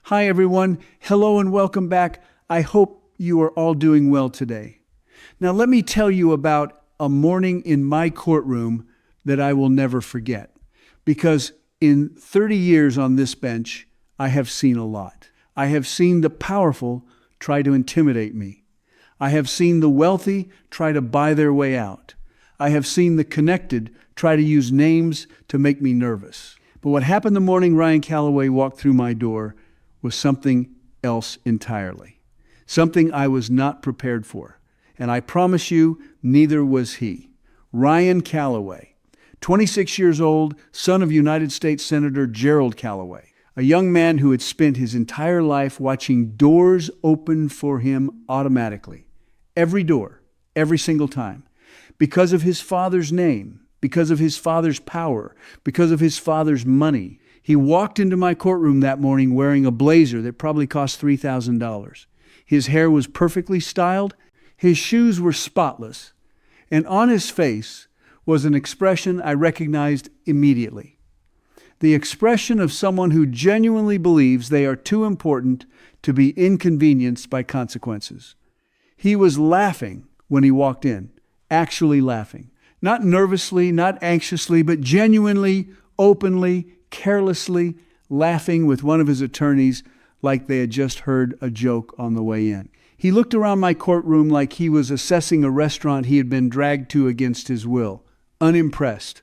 Hi, everyone. Hello and welcome back. I hope you are all doing well today. Now, let me tell you about a morning in my courtroom that I will never forget. Because in 30 years on this bench, I have seen a lot. I have seen the powerful try to intimidate me. I have seen the wealthy try to buy their way out. I have seen the connected try to use names to make me nervous. But what happened the morning Ryan Calloway walked through my door was something else entirely. Something I was not prepared for. And I promise you, neither was he. Ryan Calloway, 26 years old, son of United States Senator Gerald Calloway, a young man who had spent his entire life watching doors open for him automatically. Every door, every single time. Because of his father's name, because of his father's power, because of his father's money. He walked into my courtroom that morning wearing a blazer that probably cost $3,000. His hair was perfectly styled. His shoes were spotless. And on his face was an expression I recognized immediately. The expression of someone who genuinely believes they are too important to be inconvenienced by consequences. He was laughing when he walked in, actually laughing. Not nervously, not anxiously, but genuinely, openly, carelessly laughing with one of his attorneys like they had just heard a joke on the way in. He looked around my courtroom like he was assessing a restaurant he had been dragged to against his will, unimpressed,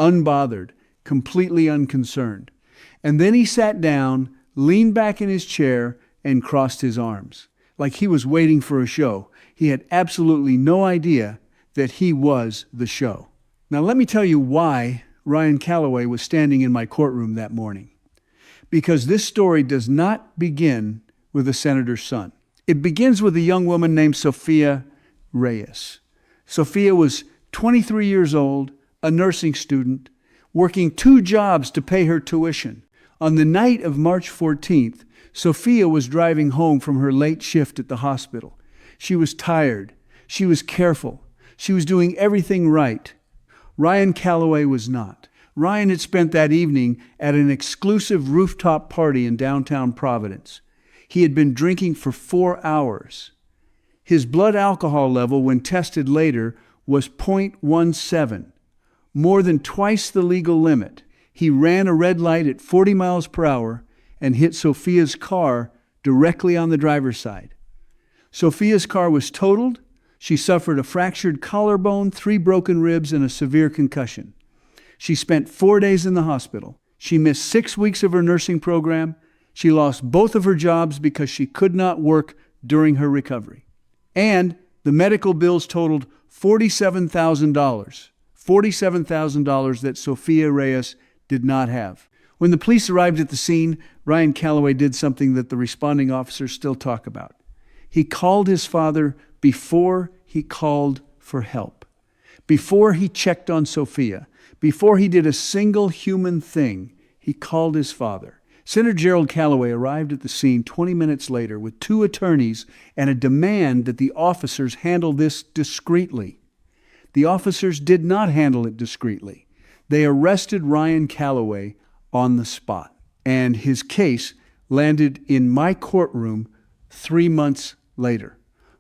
unbothered, completely unconcerned. And then he sat down, leaned back in his chair, and crossed his arms, like he was waiting for a show. He had absolutely no idea that he was the show. Now let me tell you why Ryan Calloway was standing in my courtroom that morning. Because this story does not begin with a senator's son. It begins with a young woman named Sophia Reyes. Sophia was 23 years old, a nursing student, working 2 jobs to pay her tuition. On the night of March 14th, Sophia was driving home from her late shift at the hospital. She was tired. She was careful. She was doing everything right. Ryan Calloway was not. Ryan had spent that evening at an exclusive rooftop party in downtown Providence. He had been drinking for 4 hours. His blood alcohol level, when tested later, was 0.17, more than twice the legal limit. He ran a red light at 40 miles per hour and hit Sophia's car directly on the driver's side. Sophia's car was totaled. She suffered a fractured collarbone, 3 broken ribs, and a severe concussion. She spent 4 days in the hospital. She missed 6 weeks of her nursing program. She lost both of her jobs because she could not work during her recovery. And the medical bills totaled $47,000. $47,000 that Sophia Reyes did not have. When the police arrived at the scene, Ryan Calloway did something that the responding officers still talk about. He called his father before he called for help, before he checked on Sophia, before he did a single human thing. He called his father. Senator Gerald Calloway arrived at the scene 20 minutes later with 2 attorneys and a demand that the officers handle this discreetly. The officers did not handle it discreetly. They arrested Ryan Calloway on the spot, and his case landed in my courtroom 3 months later.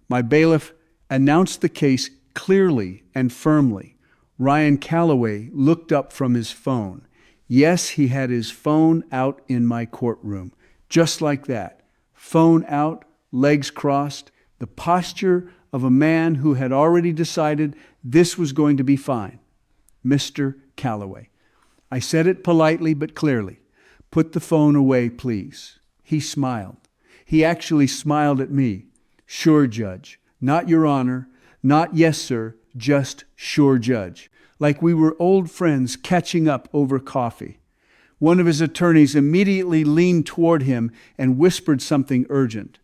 My bailiff announced the case clearly and firmly. Ryan Calloway looked up from his phone. Yes, he had his phone out in my courtroom, just like that. Phone out, legs crossed, the posture of a man who had already decided this was going to be fine. Mr. Calloway. I said it politely but clearly. Put the phone away, please. He smiled. He actually smiled at me. Sure, Judge. Not Your Honor. Not yes, sir. Just sure, Judge. Like we were old friends catching up over coffee. One of his attorneys immediately leaned toward him and whispered something urgent.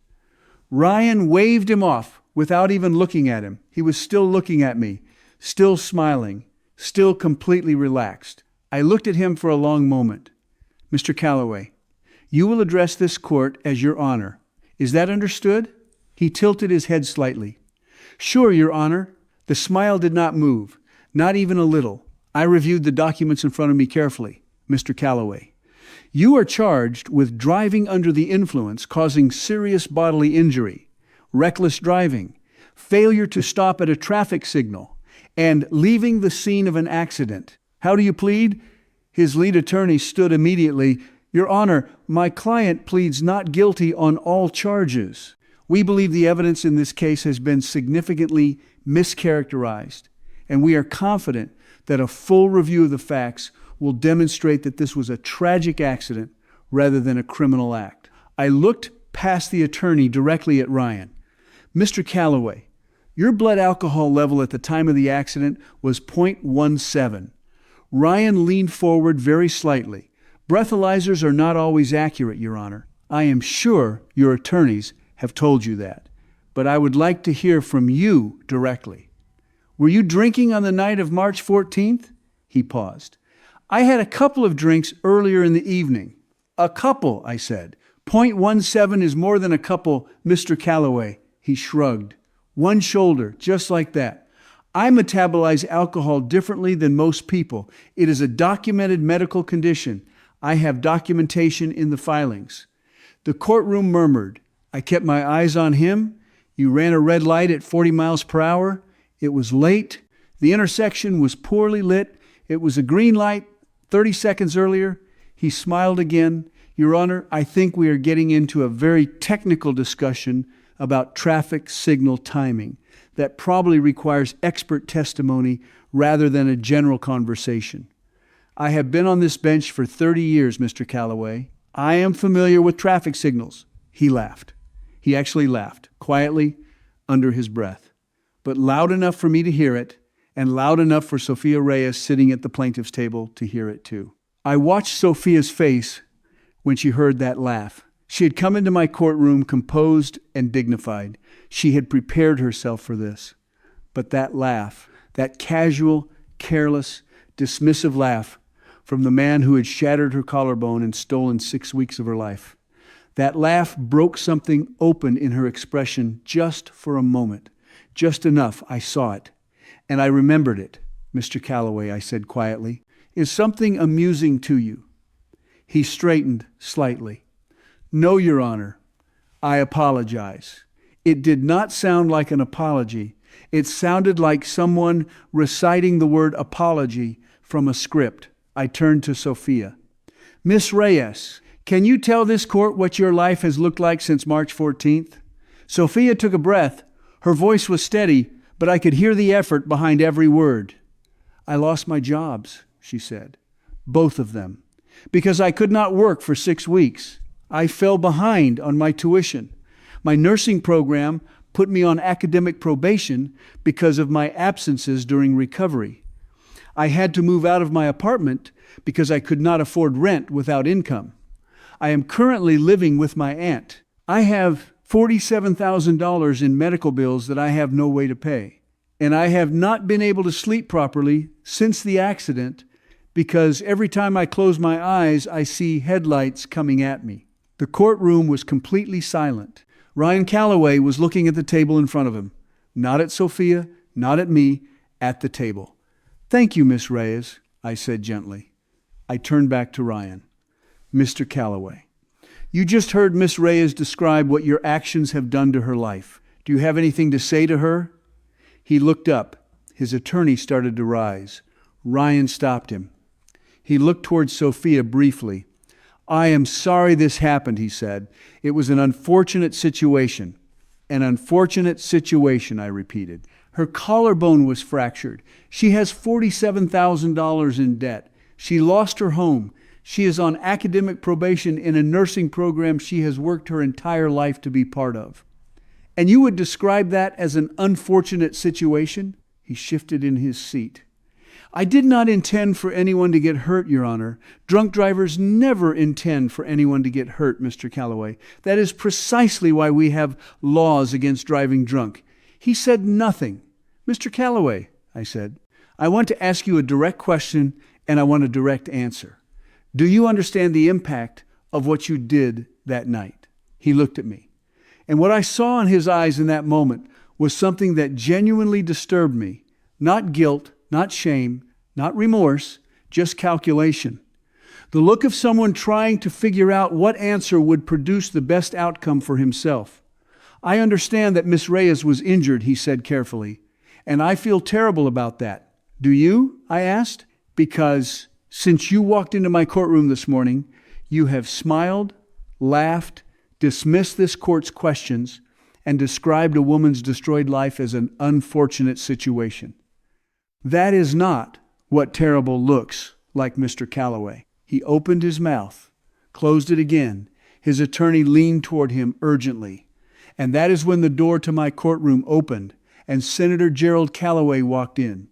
Ryan waved him off without even looking at him. He was still looking at me, still smiling, still completely relaxed. I looked at him for a long moment. Mr. Calloway, you will address this court as Your Honor. Is that understood? He tilted his head slightly. Sure, Your Honor. The smile did not move, not even a little. I reviewed the documents in front of me carefully. Mr. Calloway, You are charged with driving under the influence causing serious bodily injury, reckless driving, failure to stop at a traffic signal, and leaving the scene of an accident. How do you plead? His lead attorney stood immediately. Your Honor, my client pleads not guilty on all charges. We believe the evidence in this case has been significantly mischaracterized, and we are confident that a full review of the facts will demonstrate that this was a tragic accident rather than a criminal act. I looked past the attorney directly at Ryan. Mr. Calloway, your blood alcohol level at the time of the accident was 0.17. Ryan leaned forward very slightly. Breathalyzers are not always accurate, Your Honor. I am sure your attorneys have told you that, but I would like to hear from you directly. Were you drinking on the night of March 14th? He paused. I had a couple of drinks earlier in the evening. A couple, I said. 0.17 is more than a couple, Mr. Calloway. He shrugged. One shoulder, just like that. I metabolize alcohol differently than most people. It is a documented medical condition. I have documentation in the filings. The courtroom murmured. I kept my eyes on him. You ran a red light at 40 miles per hour. It was late. The intersection was poorly lit. It was a green light 30 seconds earlier. He smiled again. Your Honor, I think we are getting into a very technical discussion about traffic signal timing that probably requires expert testimony rather than a general conversation. I have been on this bench for 30 years, Mr. Calloway. I am familiar with traffic signals. He laughed. He actually laughed, quietly, under his breath, but loud enough for me to hear it, and loud enough for Sophia Reyes sitting at the plaintiff's table to hear it too. I watched Sophia's face when she heard that laugh. She had come into my courtroom composed and dignified. She had prepared herself for this. But that laugh, that casual, careless, dismissive laugh from the man who had shattered her collarbone and stolen 6 weeks of her life, that laugh broke something open in her expression just for a moment. Just enough, I saw it. And I remembered it. Mr. Calloway, I said quietly, is something amusing to you? He straightened slightly. No, Your Honor, I apologize. It did not sound like an apology. It sounded like someone reciting the word apology from a script. I turned to Sophia. Miss Reyes, can you tell this court what your life has looked like since March 14th? Sophia took a breath. Her voice was steady, but I could hear the effort behind every word. I lost my jobs, she said. Both of them. Because I could not work for 6 weeks. I fell behind on my tuition. My nursing program put me on academic probation because of my absences during recovery. I had to move out of my apartment because I could not afford rent without income. I am currently living with my aunt. I have $47,000 in medical bills that I have no way to pay. And I have not been able to sleep properly since the accident because every time I close my eyes, I see headlights coming at me. The courtroom was completely silent. Ryan Calloway was looking at the table in front of him. Not at Sophia, not at me, at the table. Thank you, Miss Reyes, I said gently. I turned back to Ryan. Mr. Calloway, you just heard Miss Reyes describe what your actions have done to her life. Do you have anything to say to her? He looked up. His attorney started to rise. Ryan stopped him. He looked towards Sophia briefly. I am sorry this happened, he said. It was an unfortunate situation. An unfortunate situation, I repeated. Her collarbone was fractured. She has $47,000 in debt. She lost her home. She is on academic probation in a nursing program she has worked her entire life to be part of. And you would describe that as an unfortunate situation? He shifted in his seat. I did not intend for anyone to get hurt, Your Honor. Drunk drivers never intend for anyone to get hurt, Mr. Calloway. That is precisely why we have laws against driving drunk. He said nothing. Mr. Calloway, I said, I want to ask you a direct question and I want a direct answer. Do you understand the impact of what you did that night? He looked at me. And what I saw in his eyes in that moment was something that genuinely disturbed me. Not guilt, not shame, not remorse, just calculation. the look of someone trying to figure out what answer would produce the best outcome for himself. "I understand that Miss Reyes was injured," he said carefully, "and I feel terrible about that. Do you?" I asked. "Because since you walked into my courtroom this morning, you have smiled, laughed, dismissed this court's questions, and described a woman's destroyed life as an unfortunate situation. That is not what terrible looks like, Mr. Calloway." He opened his mouth, closed it again. His attorney leaned toward him urgently. And that is when the door to my courtroom opened and Senator Gerald Calloway walked in.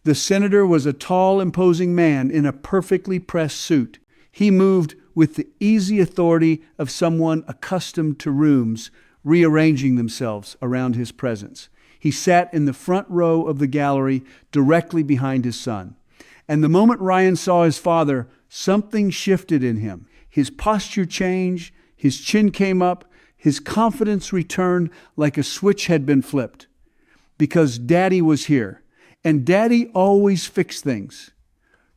The senator was a tall, imposing man in a perfectly pressed suit. He moved with the easy authority of someone accustomed to rooms rearranging themselves around his presence. He sat in the front row of the gallery directly behind his son. And the moment Ryan saw his father, something shifted in him. His posture changed, his chin came up, his confidence returned like a switch had been flipped. Because Daddy was here, and Daddy always fixed things.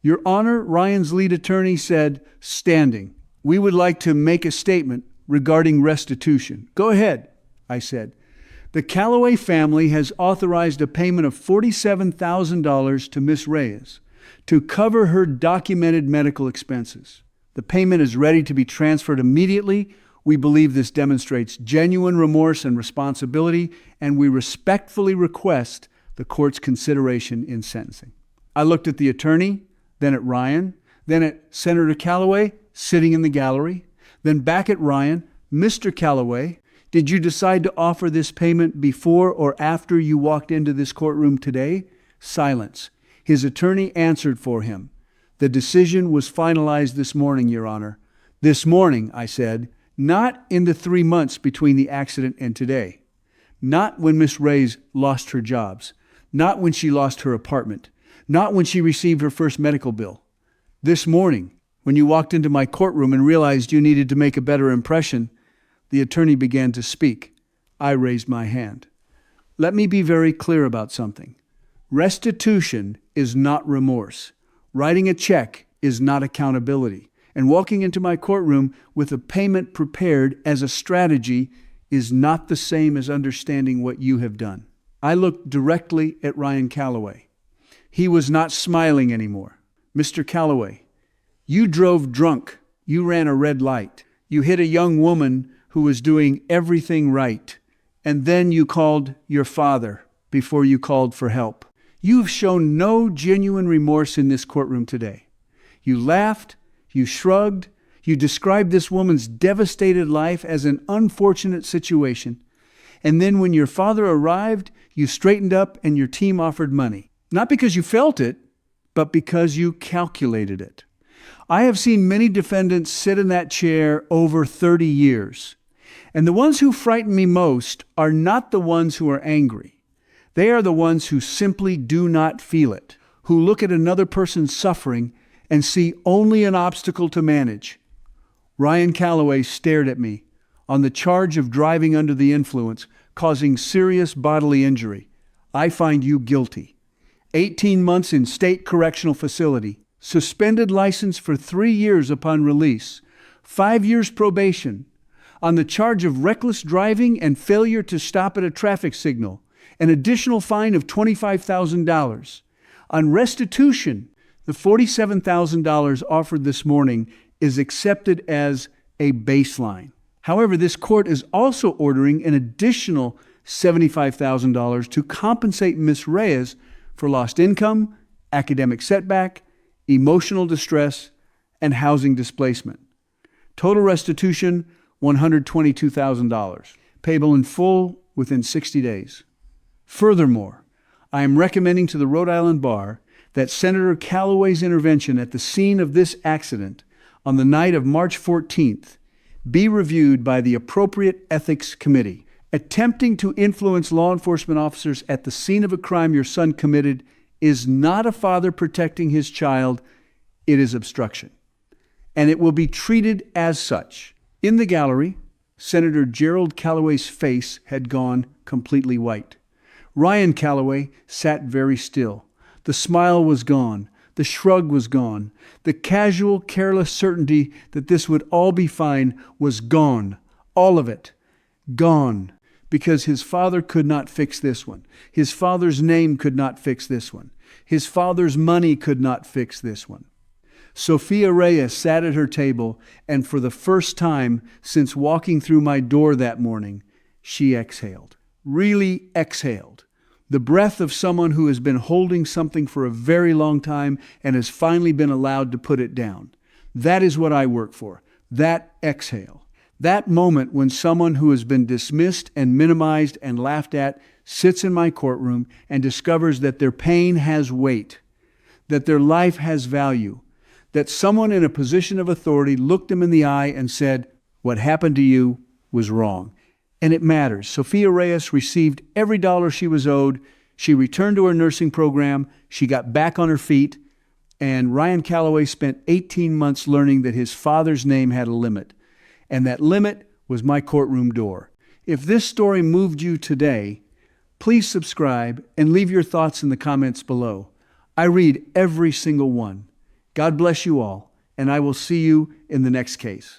"Your Honor," Ryan's lead attorney said, standing, "we would like to make a statement regarding restitution." "Go ahead," I said. "The Calloway family has authorized a payment of $47,000 to Miss Reyes to cover her documented medical expenses. The payment is ready to be transferred immediately. We believe this demonstrates genuine remorse and responsibility, and we respectfully request the court's consideration in sentencing." I looked at the attorney, then at Ryan, then at Senator Calloway sitting in the gallery, then back at Ryan. "Mr. Calloway, did you decide to offer this payment before or after you walked into this courtroom today?" Silence. His attorney answered for him. "The decision was finalized this morning, Your Honor." "This morning," I said, "not in the 3 months between the accident and today. Not when Miss Reyes lost her jobs. Not when she lost her apartment. Not when she received her first medical bill. This morning, when you walked into my courtroom and realized you needed to make a better impression." The attorney began to speak. I raised my hand. "Let me be very clear about something. Restitution is not remorse. Writing a check is not accountability. And walking into my courtroom with a payment prepared as a strategy is not the same as understanding what you have done." I looked directly at Ryan Calloway. He was not smiling anymore. "Mr. Calloway, you drove drunk. You ran a red light. You hit a young woman who was doing everything right. And then you called your father before you called for help. You've shown no genuine remorse in this courtroom today. You laughed, you shrugged, you described this woman's devastated life as an unfortunate situation. And then when your father arrived, you straightened up and your team offered money. Not because you felt it, but because you calculated it. I have seen many defendants sit in that chair over 30 years. And the ones who frighten me most are not the ones who are angry. They are the ones who simply do not feel it, who look at another person's suffering and see only an obstacle to manage. Ryan Calloway stared at me on the charge of driving under the influence, causing serious bodily injury. "I find you guilty. 18 months in state correctional facility, suspended license for 3 years upon release, 5 years probation, on the charge of reckless driving and failure to stop at a traffic signal, an additional fine of $25,000. On restitution, the $47,000 offered this morning is accepted as a baseline. However, this court is also ordering an additional $75,000 to compensate Ms. Reyes for lost income, academic setback, emotional distress, and housing displacement. Total restitution, $122,000, payable in full within 60 days. Furthermore, I am recommending to the Rhode Island Bar that Senator Calloway's intervention at the scene of this accident on the night of March 14th be reviewed by the appropriate ethics committee. Attempting to influence law enforcement officers at the scene of a crime your son committed is not a father protecting his child, it is obstruction. And it will be treated as such. In the gallery, Senator Gerald Calloway's face had gone completely white. Ryan Calloway sat very still. The smile was gone. The shrug was gone. The casual, careless certainty that this would all be fine was gone. All of it. Gone. Because his father could not fix this one. His father's name could not fix this one. His father's money could not fix this one. Sophia Reyes sat at her table, and for the first time since walking through my door that morning, she exhaled. Really exhaled. The breath of someone who has been holding something for a very long time and has finally been allowed to put it down. That is what I work for. That exhale. That moment when someone who has been dismissed and minimized and laughed at sits in my courtroom and discovers that their pain has weight, that their life has value, that someone in a position of authority looked them in the eye and said, "What happened to you was wrong." And it matters. Sophia Reyes received every dollar she was owed. She returned to her nursing program. She got back on her feet. And Ryan Calloway spent 18 months learning that his father's name had a limit. And that limit was my courtroom door. If this story moved you today, please subscribe and leave your thoughts in the comments below. I read every single one. God bless you all, and I will see you in the next case.